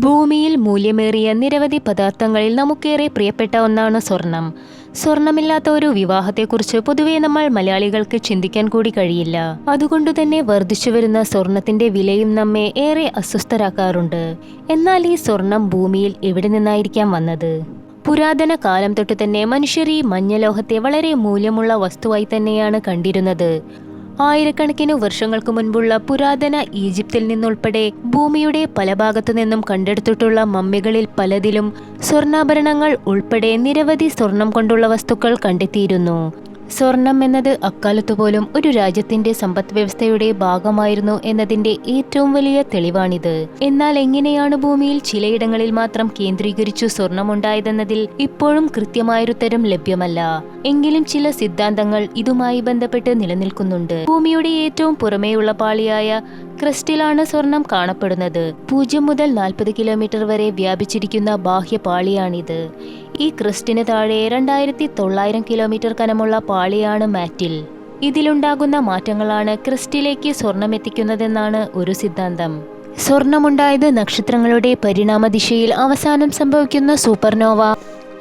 ഭൂമിയിൽ മൂല്യമേറിയ നിരവധി പദാർത്ഥങ്ങളിൽ നമുക്കേറെ പ്രിയപ്പെട്ട ഒന്നാണ് സ്വർണം. സ്വർണമില്ലാത്ത ഒരു വിവാഹത്തെക്കുറിച്ച് പൊതുവെ നമ്മൾ മലയാളികൾക്ക് ചിന്തിക്കാൻ കൂടി കഴിയില്ല. അതുകൊണ്ടുതന്നെ വർദ്ധിച്ചുവരുന്ന സ്വർണത്തിന്റെ വിലയും നമ്മെ ഏറെ അസ്വസ്ഥരാക്കാറുണ്ട്. എന്നാൽ ഈ സ്വർണം ഭൂമിയിൽ എവിടെ നിന്നായിരിക്കാം വന്നത്? പുരാതന കാലം തൊട്ട് തന്നെ മനുഷ്യർ ഈ മഞ്ഞലോഹത്തെ വളരെ മൂല്യമുള്ള വസ്തുവായി തന്നെയാണ് കണ്ടിരുന്നത്. ആയിരക്കണക്കിന് വർഷങ്ങൾക്ക് മുൻപുള്ള പുരാതന ഈജിപ്തിൽ നിന്നുൾപ്പെടെ ഭൂമിയുടെ പല ഭാഗത്തു നിന്നും കണ്ടെടുത്തിട്ടുള്ള മമ്മികളിൽ പലതിലും സ്വർണ്ണാഭരണങ്ങൾ ഉൾപ്പെടെ നിരവധി സ്വർണം കൊണ്ടുള്ള വസ്തുക്കൾ കണ്ടെത്തിയിരുന്നു. സ്വർണം എന്നത് അക്കാലത്തു പോലും ഒരു രാജ്യത്തിന്റെ സമ്പദ് വ്യവസ്ഥയുടെ ഭാഗമായിരുന്നു എന്നതിന്റെ ഏറ്റവും വലിയ തെളിവാണിത്. എന്നാൽ എങ്ങനെയാണ് ഭൂമിയിൽ ചിലയിടങ്ങളിൽ മാത്രം കേന്ദ്രീകരിച്ചു സ്വർണമുണ്ടായതെന്നതിൽ ഇപ്പോഴും കൃത്യമായൊരുത്തരം ലഭ്യമല്ല. എങ്കിലും ചില സിദ്ധാന്തങ്ങൾ ഇതുമായി ബന്ധപ്പെട്ട് നിലനിൽക്കുന്നുണ്ട്. ഭൂമിയുടെ ഏറ്റവും പുറമേയുള്ള പാളിയായ ക്രസ്റ്റിലാണ് സ്വർണം കാണപ്പെടുന്നത്. 0 മുതൽ 40 കിലോമീറ്റർ വരെ വ്യാപിച്ചിരിക്കുന്ന ബാഹ്യപാളിയാണിത്. ഈ ക്രസ്റ്റിന് താഴെ 2900 കിലോമീറ്റർ കനമുള്ള പാളിയാണ് മാറ്റിൽ. ഇതിലുണ്ടാകുന്ന മാറ്റങ്ങളാണ് ക്രസ്റ്റിലേക്ക് സ്വർണം എത്തിക്കുന്നതെന്നാണ് ഒരു സിദ്ധാന്തം. സ്വർണമുണ്ടായത് നക്ഷത്രങ്ങളുടെ പരിണാമ ദിശയിൽ അവസാനം സംഭവിക്കുന്ന സൂപ്പർനോവ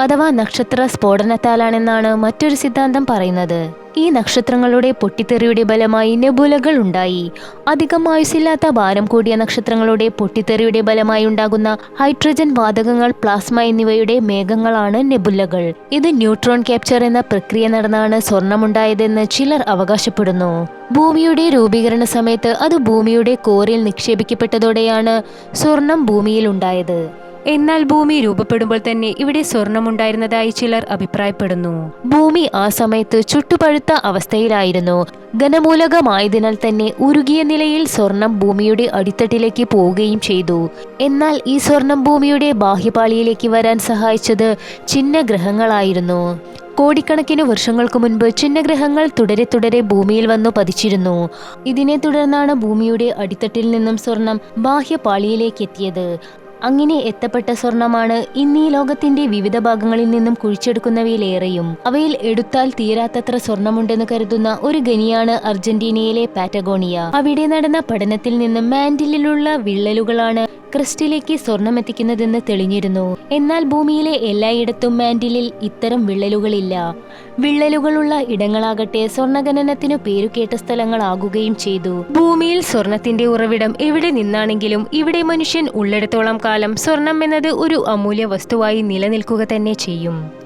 അഥവാ നക്ഷത്ര സ്ഫോടനത്താലാണെന്നാണ് മറ്റൊരു സിദ്ധാന്തം പറയുന്നത്. ഈ നക്ഷത്രങ്ങളുടെ പൊട്ടിത്തെറിയുടെ ഫലമായി നെബുലകൾ ഉണ്ടായി. അധികം ആയുസ്സില്ലാത്ത ഭാരം കൂടിയ നക്ഷത്രങ്ങളുടെ പൊട്ടിത്തെറിയുടെ ഫലമായി ഉണ്ടാകുന്ന ഹൈഡ്രജൻ വാതകങ്ങൾ, പ്ലാസ്മ എന്നിവയുടെ മേഘങ്ങളാണ് നെബുലകൾ. ഇത് ന്യൂട്രോൺ ക്യാപ്ചർ എന്ന പ്രക്രിയ നടന്നാണ് സ്വർണമുണ്ടായതെന്ന് ചിലർ അവകാശപ്പെടുന്നു. ഭൂമിയുടെ രൂപീകരണ സമയത്ത് അത് ഭൂമിയുടെ കോറിൽ നിക്ഷേപിക്കപ്പെട്ടതോടെയാണ് സ്വർണം ഭൂമിയിൽ ഉണ്ടായത്. എന്നാൽ ഭൂമി രൂപപ്പെടുമ്പോൾ തന്നെ ഇവിടെ സ്വർണമുണ്ടായിരുന്നതായി ചിലർ അഭിപ്രായപ്പെടുന്നു. ഭൂമി ആ സമയത്ത് ചുട്ടുപഴുത്ത അവസ്ഥയിലായിരുന്നു. ഘനമൂലകമായതിനാൽ തന്നെ ഉരുകിയ നിലയിൽ സ്വർണം ഭൂമിയുടെ അടിത്തട്ടിലേക്ക് പോവുകയും ചെയ്തു. എന്നാൽ ഈ സ്വർണം ഭൂമിയുടെ ബാഹ്യപാളിയിലേക്ക് വരാൻ സഹായിച്ചത് ഛിന്നഗ്രഹങ്ങളായിരുന്നു. കോടിക്കണക്കിന് വർഷങ്ങൾക്ക് മുൻപ് ഛിന്നഗ്രഹങ്ങൾ തുടരെ ഭൂമിയിൽ വന്നു പതിച്ചിരുന്നു. ഇതിനെ തുടർന്നാണ് ഭൂമിയുടെ അടിത്തട്ടിൽ നിന്നും സ്വർണം ബാഹ്യപാളിയിലേക്ക് എത്തിയത്. അങ്ങനെ എത്തപ്പെട്ട സ്വർണമാണ് ഇന്ന് ഈ ലോകത്തിന്റെ വിവിധ ഭാഗങ്ങളിൽ നിന്നും കുഴിച്ചെടുക്കുന്നവയിലേറെയും. അവയിൽ എടുത്താൽ തീരാത്തത്ര സ്വർണമുണ്ടെന്ന് കരുതുന്ന ഒരു ഖനിയാണ് അർജന്റീനയിലെ പാറ്റഗോണിയ. അവിടെ നടന്ന പഠനത്തിൽ നിന്നും മാന്റിലുള്ള വിള്ളലുകളാണ് ക്രസ്റ്റിലേക്ക് സ്വർണം എത്തിക്കുന്നതെന്ന് തെളിഞ്ഞിരുന്നു. എന്നാൽ ഭൂമിയിലെ എല്ലായിടത്തും മാന്റിലിൽ ഇത്തരം വിള്ളലുകളില്ല. വിള്ളലുകളുള്ള ഇടങ്ങളാകട്ടെ സ്വർണ്ണഖനനത്തിനു പേരുകേട്ട സ്ഥലങ്ങളാകുകയും ചെയ്തു. ഭൂമിയിൽ സ്വർണത്തിന്റെ ഉറവിടം എവിടെ നിന്നാണെങ്കിലും ഇവിടെ മനുഷ്യൻ ഉള്ളിടത്തോളം കാലം സ്വർണം എന്നത് ഒരു അമൂല്യ വസ്തുവായി നിലനിൽക്കുക തന്നെ ചെയ്യും.